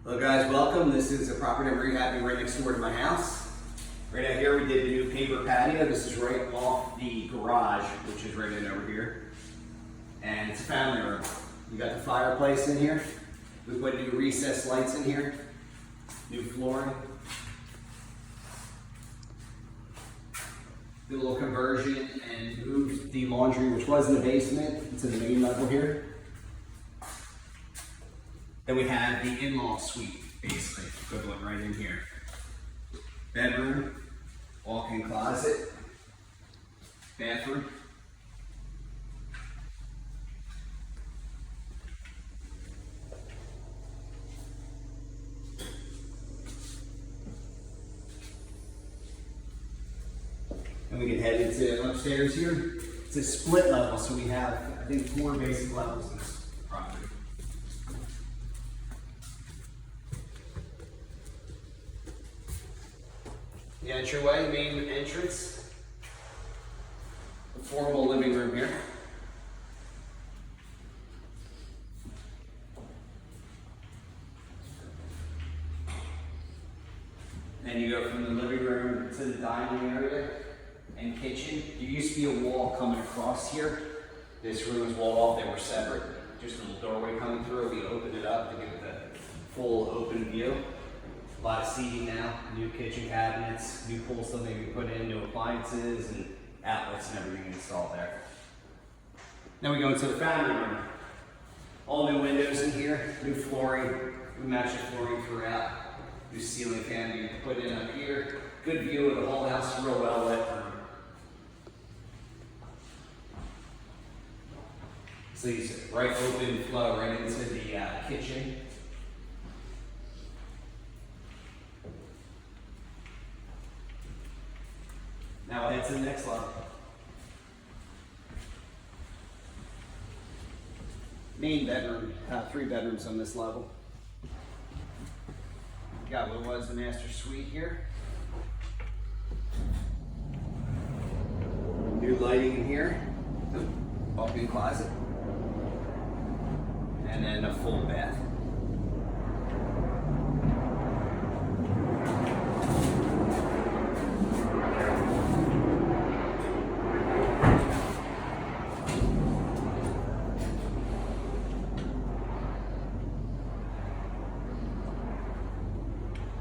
Hello guys, welcome. This is a property I'm rehabbing right next door to my house. Right out here we did the new paper patio. This is right off the garage, which is right in over here. And it's a family room. You got the fireplace in here. We put new recessed lights in here. New flooring. Did a little conversion and moved the laundry, which was in the basement, into the main level here. Then we have the in-law suite, basically, equivalent right in here. Bedroom, walk-in closet, bathroom. And we can head into upstairs here. It's a split level, so we have, I think, 4 basic levels in this property. The entryway, main entrance, the formal living room here. Then you go from the living room to the dining area and kitchen. There used to be a wall coming across here. This room was walled off, they were separate. Just a little doorway coming through. We opened it up to give it the full open view. A lot of seating now, new kitchen cabinets, new pool stuff that we put in, new appliances and outlets and everything installed there. Then we go into the family room. All new windows in here, new flooring. We match the flooring throughout. New ceiling fan we put in up here. Good view of the whole house, real well lit room. So you see right open flow right into the kitchen. Now we'll head to the next level. Main bedroom, 3 bedrooms on this level. Got what was the master suite here. New lighting in here, walk-in closet, and then a full bath.